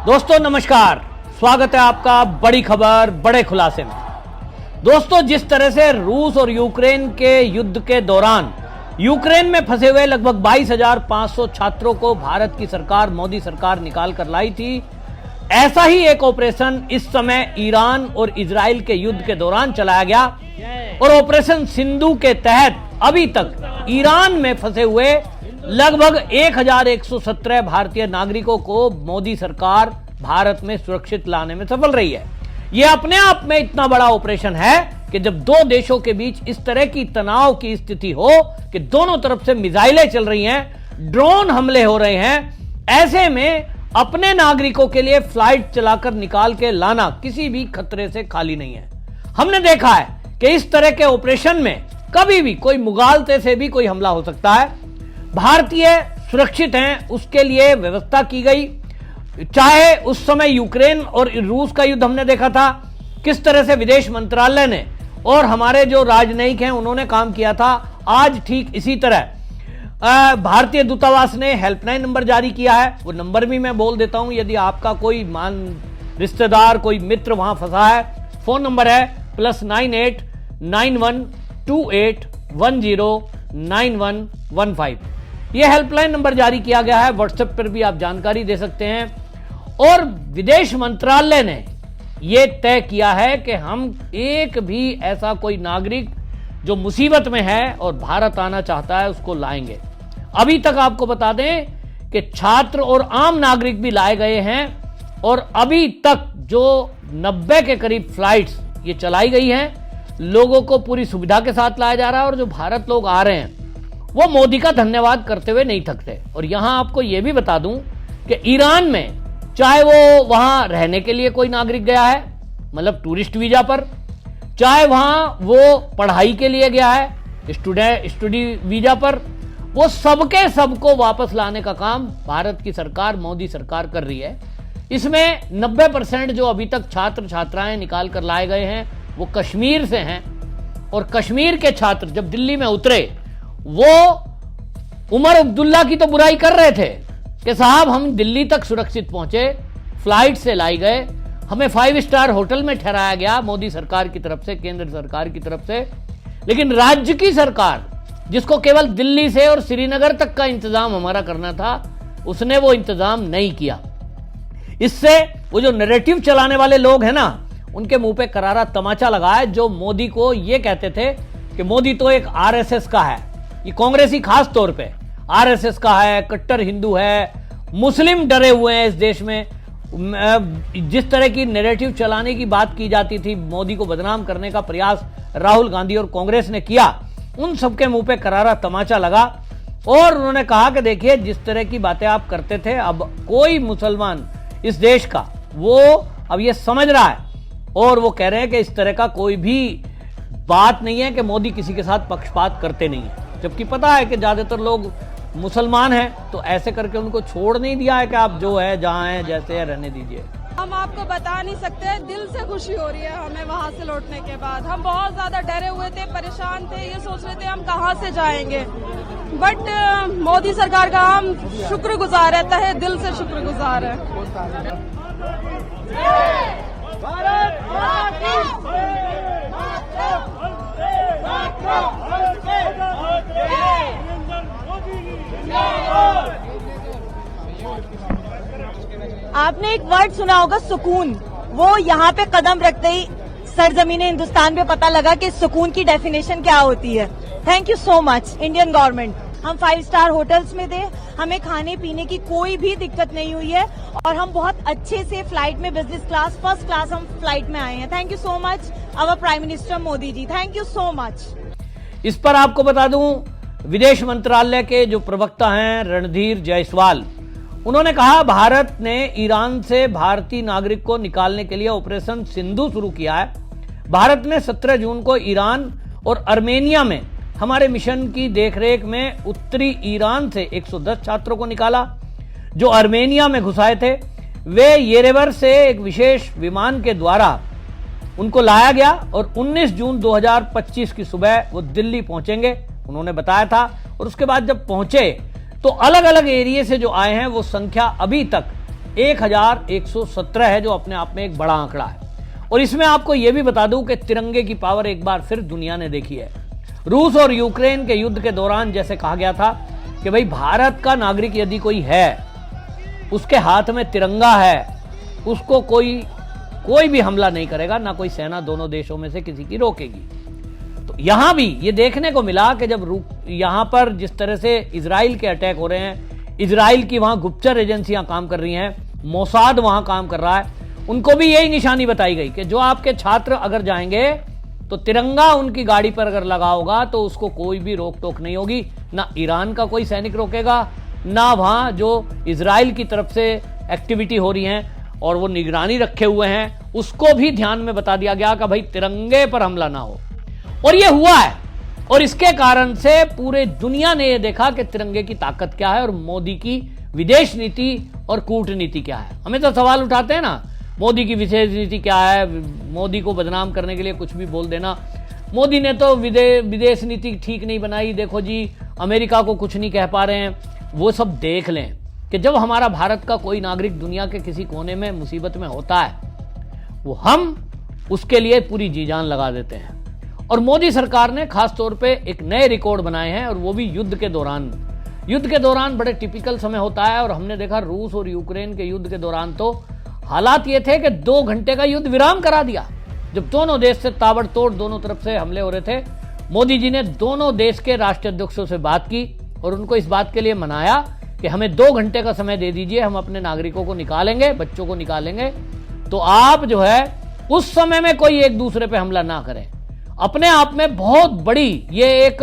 दोस्तों नमस्कार, स्वागत है आपका बड़ी खबर बड़े खुलासे में। दोस्तों, जिस तरह से रूस और यूक्रेन के युद्ध के दौरान यूक्रेन में फंसे हुए लगभग 22,500 छात्रों को भारत की सरकार, मोदी सरकार निकाल कर लाई थी, ऐसा ही एक ऑपरेशन इस समय ईरान और इजराइल के युद्ध के दौरान चलाया गया। और ऑपरेशन सिंधु के तहत अभी तक ईरान में फंसे हुए लगभग 1,117 भारतीय नागरिकों को मोदी सरकार भारत में सुरक्षित लाने में सफल रही है। यह अपने आप में इतना बड़ा ऑपरेशन है कि जब दो देशों के बीच इस तरह की तनाव की स्थिति हो कि दोनों तरफ से मिसाइलें चल रही हैं, ड्रोन हमले हो रहे हैं, ऐसे में अपने नागरिकों के लिए फ्लाइट चलाकर निकाल के लाना किसी भी खतरे से खाली नहीं है। हमने देखा है कि इस तरह के ऑपरेशन में कभी भी कोई मुगालते से भी कोई हमला हो सकता है। भारतीय सुरक्षित हैं, उसके लिए व्यवस्था की गई। चाहे उस समय यूक्रेन और रूस का युद्ध हमने देखा था, किस तरह से विदेश मंत्रालय ने और हमारे जो राजनयिक हैं उन्होंने काम किया था। आज ठीक इसी तरह भारतीय दूतावास ने हेल्पलाइन नंबर जारी किया है। वो नंबर भी मैं बोल देता हूं, यदि आपका कोई रिश्तेदार, कोई मित्र वहां फंसा है। फोन नंबर है +98 91 28 10 9115। यह हेल्पलाइन नंबर जारी किया गया है। व्हाट्सएप पर भी आप जानकारी दे सकते हैं। और विदेश मंत्रालय ने यह तय किया है कि हम एक भी ऐसा कोई नागरिक जो मुसीबत में है और भारत आना चाहता है उसको लाएंगे। अभी तक आपको बता दें कि छात्र और आम नागरिक भी लाए गए हैं और अभी तक जो 90 के करीब फ्लाइट्स ये चलाई गई हैं, लोगों को पूरी सुविधा के साथ लाया जा रहा है। और जो भारत लोग आ रहे हैं वो मोदी का धन्यवाद करते हुए नहीं थकते। और यहां आपको यह भी बता दूं कि ईरान में चाहे वो वहां रहने के लिए कोई नागरिक गया है, मतलब टूरिस्ट वीजा पर, चाहे वहां वो पढ़ाई के लिए गया है स्टडी वीजा पर, वो सबके सबको वापस लाने का काम भारत की सरकार, मोदी सरकार कर रही है। इसमें 90% जो अभी तक छात्र छात्राएं निकाल कर लाए गए हैं वो कश्मीर से हैं। और कश्मीर के छात्र जब दिल्ली में उतरे, वो उमर अब्दुल्ला की तो बुराई कर रहे थे कि साहब हम दिल्ली तक सुरक्षित पहुंचे, फ्लाइट से लाई गए, हमें 5 स्टार होटल में ठहराया गया मोदी सरकार की तरफ से, केंद्र सरकार की तरफ से। लेकिन राज्य की सरकार, जिसको केवल दिल्ली से और श्रीनगर तक का इंतजाम हमारा करना था, उसने वो इंतजाम नहीं किया। इससे वो जो नैरेटिव चलाने वाले लोग हैं ना, उनके मुंह पे करारा तमाचा लगा है, जो मोदी को ये कहते थे कि मोदी तो एक आरएसएस का है। ये कांग्रेसी खास तौर पे आरएसएस का है, कट्टर हिंदू है, मुस्लिम डरे हुए हैं इस देश में। जिस तरह की नैरेटिव चलाने की बात की जाती थी, मोदी को बदनाम करने का प्रयास राहुल गांधी और कांग्रेस ने किया, उन सबके मुंह पे करारा तमाचा लगा। और उन्होंने कहा कि देखिए, जिस तरह की बातें आप करते थे, अब कोई मुसलमान इस देश का वो अब ये समझ रहा है और वो कह रहे हैं कि इस तरह का कोई भी बात नहीं है कि मोदी किसी के साथ पक्षपात करते नहीं है। जबकि पता है कि ज्यादातर लोग मुसलमान हैं, तो ऐसे करके उनको छोड़ नहीं दिया है कि आप जो है जहां हैं जैसे है रहने दीजिए। हम आपको बता नहीं सकते, दिल से खुशी हो रही है हमें वहाँ से लौटने के बाद। हम बहुत ज्यादा डरे हुए थे, परेशान थे, ये सोच रहे थे हम कहाँ से जाएंगे। बट मोदी सरकार का हम शुक्रगुजार है, तहे दिल से शुक्रगुजार है। आपने एक वर्ड सुना होगा, सुकून। वो यहाँ पे कदम रखते ही सरजमीन हिंदुस्तान पे पता लगा कि सुकून की डेफिनेशन क्या होती है। Thank you so much Indian government. हम 5 स्टार होटल्स में थे, हमें खाने पीने की कोई भी दिक्कत नहीं हुई है और हम बहुत अच्छे से फ्लाइट में, बिजनेस क्लास, फर्स्ट क्लास हम फ्लाइट में आए हैं। Thank you so much our prime minister Modi ji, thank you so much. इस पर आपको बता दूं, विदेश मंत्रालय के जो प्रवक्ता हैं रणधीर जायसवाल, उन्होंने कहा भारत ने ईरान से भारतीय नागरिक को निकालने के लिए ऑपरेशन सिंधु शुरू किया है। भारत ने 17 जून को ईरान और अर्मेनिया में हमारे मिशन की देखरेख में उत्तरी ईरान से 110 छात्रों को निकाला जो अर्मेनिया में घुसाए थे। वे येरेवर से एक विशेष विमान के द्वारा उनको लाया गया और 19 जून 2025 की सुबह वो दिल्ली पहुंचेंगे, उन्होंने बताया था। और उसके बाद जब पहुंचे तो अलग अलग एरिया से जो आए हैं वो संख्या अभी तक 1117 है, जो अपने आप में एक बड़ा आंकड़ा है। और इसमें आपको यह भी बता दूं कि तिरंगे की पावर एक बार फिर दुनिया ने देखी है। रूस और यूक्रेन के युद्ध के दौरान जैसे कहा गया था कि भाई भारत का नागरिक यदि कोई है, उसके हाथ में तिरंगा है, उसको कोई भी हमला नहीं करेगा, ना कोई सेना दोनों देशों में से किसी की रोकेगी। तो यहां भी ये देखने को मिला कि जब यहां पर जिस तरह से इजराइल के अटैक हो रहे हैं, इजराइल की वहां गुप्तचर एजेंसियां काम कर रही हैं, मोसाद वहां काम कर रहा है, उनको भी यही निशानी बताई गई कि जो आपके छात्र अगर जाएंगे तो तिरंगा उनकी गाड़ी पर अगर लगा होगा तो उसको कोई भी रोक टोक नहीं होगी, ना ईरान का कोई सैनिक रोकेगा, ना वहां जो इजराइल की तरफ से एक्टिविटी हो रही है और वो निगरानी रखे हुए हैं, उसको भी ध्यान में बता दिया गया कि भाई तिरंगे पर हमला ना हो। और ये हुआ है, और इसके कारण से पूरे दुनिया ने यह देखा कि तिरंगे की ताकत क्या है और मोदी की विदेश नीति और कूटनीति क्या है। हमें तो सवाल उठाते हैं ना, मोदी की विदेश नीति क्या है, मोदी को बदनाम करने के लिए कुछ भी बोल देना, मोदी ने तो विदेश नीति ठीक नहीं बनाई, देखो जी अमेरिका को कुछ नहीं कह पा रहे हैं। वो सब देख लें कि जब हमारा भारत का कोई नागरिक दुनिया के किसी कोने में मुसीबत में होता है, वो हम उसके लिए पूरी जी जान लगा देते हैं। और मोदी सरकार ने खास तौर पे एक नए रिकॉर्ड बनाए हैं, और वो भी युद्ध के दौरान। युद्ध के दौरान बड़े टिपिकल समय होता है, और हमने देखा रूस और यूक्रेन के युद्ध के दौरान तो हालात ये थे कि 2 घंटे का युद्ध विराम करा दिया। जब दोनों देश से ताबड़तोड़ दोनों तरफ से हमले हो रहे थे, मोदी जी ने दोनों देश के राष्ट्राध्यक्षों से बात की और उनको इस बात के लिए मनाया कि हमें 2 घंटे का समय दे दीजिए, हम अपने नागरिकों को निकालेंगे, बच्चों को निकालेंगे, तो आप जो है उस समय में कोई एक दूसरे पे हमला ना करें। अपने आप में बहुत बड़ी ये एक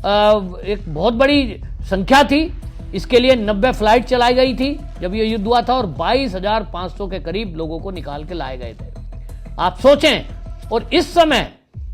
बहुत बड़ी संख्या थी। इसके लिए 90 फ्लाइट चलाई गई थी जब ये युद्ध हुआ था, और 22,500 के करीब लोगों को निकाल के लाए गए थे। आप सोचें, और इस समय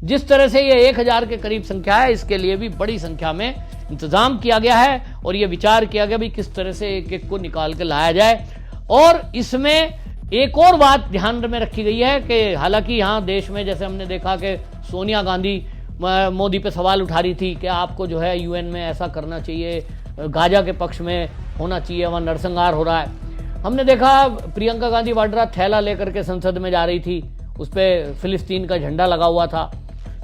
जिस तरह से ये 1,000 के करीब संख्या है, इसके लिए भी बड़ी संख्या में इंतजाम किया गया है, और ये विचार किया गया भी किस तरह से एक एक को निकाल के लाया जाए। और इसमें एक और बात ध्यान में रखी गई है कि हालांकि यहाँ देश में जैसे हमने देखा कि सोनिया गांधी मोदी पे सवाल उठा रही थी कि आपको जो है यूएन में ऐसा करना चाहिए, गाजा के पक्ष में होना चाहिए, वहाँ नरसंहार हो रहा है। हमने देखा प्रियंका गांधी वाड्रा थैला लेकर के संसद में जा रही थी, उस पर फिलिस्तीन का झंडा लगा हुआ था।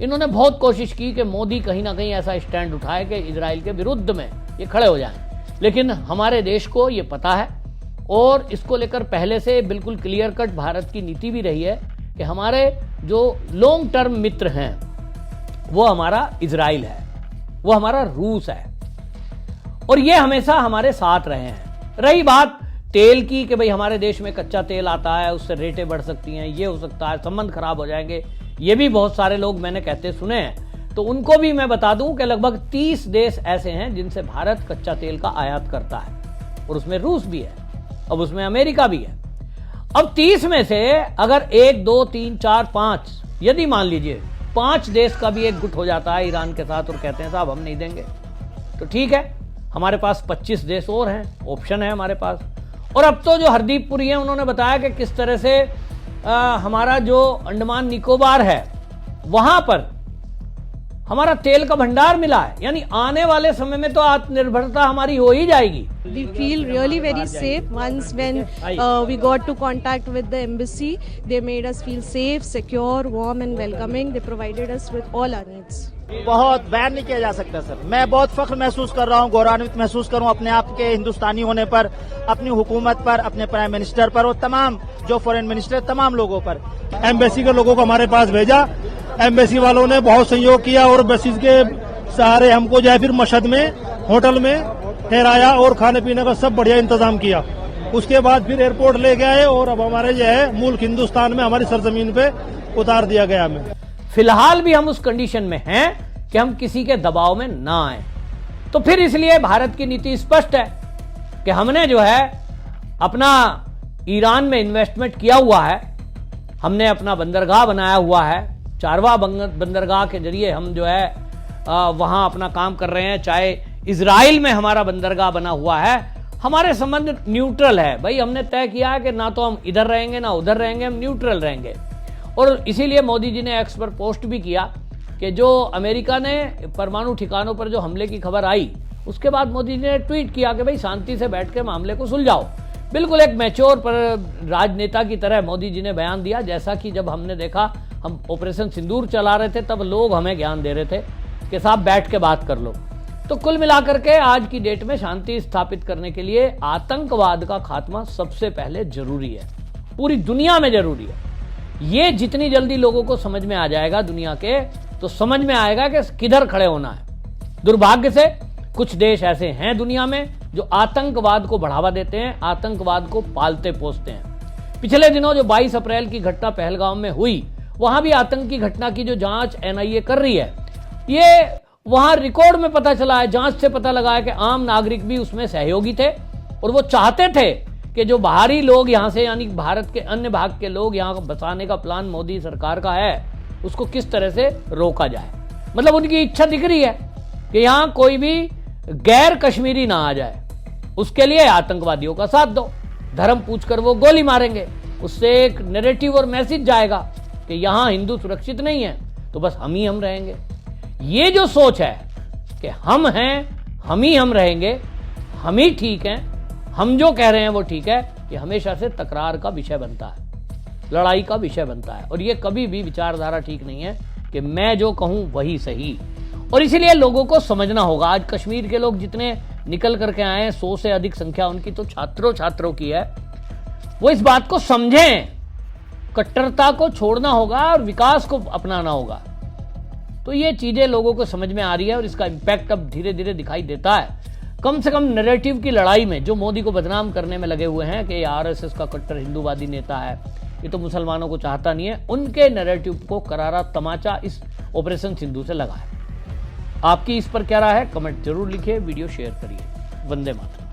इन्होंने बहुत कोशिश की कि मोदी कहीं ना कहीं ऐसा स्टैंड उठाए कि इजराइल के विरुद्ध में ये खड़े हो जाएं, लेकिन हमारे देश को ये पता है और इसको लेकर पहले से बिल्कुल क्लियर कट भारत की नीति भी रही है कि हमारे जो लॉन्ग टर्म मित्र हैं वो हमारा इजराइल है, वो हमारा रूस है, और ये हमेशा हमारे साथ रहे हैं। रही बात तेल की कि भाई हमारे देश में कच्चा तेल आता है, उससे रेटें बढ़ सकती हैं, ये हो सकता है, संबंध खराब हो जाएंगे, ये भी बहुत सारे लोग मैंने कहते सुने हैं। तो उनको भी मैं बता दूं कि लगभग 30 देश ऐसे हैं जिनसे भारत कच्चा तेल का आयात करता है, और उसमें रूस भी है, अब उसमें अमेरिका भी है। अब 30 में से अगर 1, 2, 3, 4, 5 यदि मान लीजिए 5 देश का भी एक गुट हो जाता है ईरान के साथ और कहते हैं साहब हम नहीं देंगे, तो ठीक है, हमारे पास 25 देश और हैं, ऑप्शन है हमारे पास। और अब तो जो हरदीप पुरी हैं उन्होंने बताया कि किस तरह से हमारा जो अंडमान निकोबार है वहां पर हमारा तेल का भंडार मिला है, यानी आने वाले समय में तो आत्मनिर्भरता हमारी हो ही जाएगी। We feel really very safe once when we got to contact with the embassy. They made us feel safe, secure, warm and welcoming. They provided us with all our needs. बहुत बयान नहीं किया जा सकता सर। मैं बहुत फख्र महसूस कर रहा हूँ, गौरवान्वित महसूस करूँ अपने आप के हिंदुस्तानी होने पर, अपनी हुकूमत पर, अपने प्राइम मिनिस्टर पर और तमाम जो फॉरेन मिनिस्टर, तमाम लोगों पर। एम्बेसी के लोगों को हमारे पास भेजा, एम्बेसी वालों ने बहुत सहयोग किया और बेसिस के सहारे हमको जो है फिर मशहद में होटल में ठहराया और खाने पीने का सब बढ़िया इंतजाम किया। उसके बाद फिर एयरपोर्ट ले गए और अब हमारे जो है मुल्क हिंदुस्तान में हमारी सरजमीन पे उतार दिया गया हमें। फिलहाल भी हम उस कंडीशन में हैं कि हम किसी के दबाव में ना आए, तो फिर इसलिए भारत की नीति स्पष्ट है कि हमने जो है अपना ईरान में इन्वेस्टमेंट किया हुआ है, हमने अपना बंदरगाह बनाया हुआ है, चारवा बंदरगाह के जरिए हम जो है वहां अपना काम कर रहे हैं। चाहे इजराइल में हमारा बंदरगाह बना हुआ है, हमारे संबंध न्यूट्रल है भाई। हमने तय किया है कि ना तो हम इधर रहेंगे ना उधर रहेंगे, हम न्यूट्रल रहेंगे। और इसीलिए मोदी जी ने एक्स पर पोस्ट भी किया कि जो अमेरिका ने परमाणु ठिकानों पर जो हमले की खबर आई, उसके बाद मोदी जी ने ट्वीट किया कि भाई शांति से बैठ के मामले को सुलझाओ। बिल्कुल एक मैच्योर पर राजनेता की तरह मोदी जी ने बयान दिया, जैसा कि जब हमने देखा हम ऑपरेशन सिंदूर चला रहे थे तब लोग हमें ज्ञान दे रहे थे कि साहब बैठ के बात कर लो। तो कुल मिलाकर के आज की डेट में शांति स्थापित करने के लिए आतंकवाद का खात्मा सबसे पहले जरूरी है, पूरी दुनिया में जरूरी है। ये जितनी जल्दी लोगों को समझ में आ जाएगा दुनिया के, तो समझ में आएगा कि किधर खड़े होना है। दुर्भाग्य से कुछ देश ऐसे हैं दुनिया में जो आतंकवाद को बढ़ावा देते हैं, आतंकवाद को पालते पोसते हैं। पिछले दिनों जो 22 अप्रैल की घटना पहलगाम में हुई, वहां भी आतंकी घटना की जो जांच एनआईए कर रही है, ये वहां रिकॉर्ड में पता चला है, जांच से पता लगा है कि आम नागरिक भी उसमें सहयोगी थे और वो चाहते थे कि जो बाहरी लोग यहां से, यानी भारत के अन्य भाग के लोग यहां बसाने का प्लान मोदी सरकार का है, उसको किस तरह से रोका जाए। मतलब उनकी इच्छा दिख रही है कि यहां कोई भी गैर कश्मीरी ना आ जाए, उसके लिए आतंकवादियों का साथ दो, धर्म पूछकर वो गोली मारेंगे, उससे एक नैरेटिव और मैसेज जाएगा कि यहां हिंदू सुरक्षित नहीं है तो बस हम ही हम रहेंगे। ये जो सोच है कि हम हैं, हम ही हम रहेंगे, हम ही ठीक हैं, हम जो कह रहे हैं वो ठीक है, ये हमेशा से तकरार का विषय बनता है, लड़ाई का विषय बनता है। और ये कभी भी विचारधारा ठीक नहीं है कि मैं जो कहूं वही सही। और इसीलिए लोगों को समझना होगा। आज कश्मीर के लोग जितने निकल करके आए हैं, 100 से अधिक संख्या उनकी तो छात्रों की है, वो इस बात को समझें, कट्टरता को छोड़ना होगा और विकास को अपनाना होगा। तो ये चीजें लोगों को समझ में आ रही है और इसका इंपैक्ट अब धीरे धीरे दिखाई देता है। कम से कम नैरेटिव की लड़ाई में जो मोदी को बदनाम करने में लगे हुए हैं कि आरएसएस का कट्टर हिंदूवादी नेता है, ये तो मुसलमानों को चाहता नहीं है, उनके नैरेटिव को करारा तमाचा इस ऑपरेशन सिंधु से लगा है। आपकी इस पर क्या राय है, कमेंट जरूर लिखिए, वीडियो शेयर करिए। वंदे मातरम।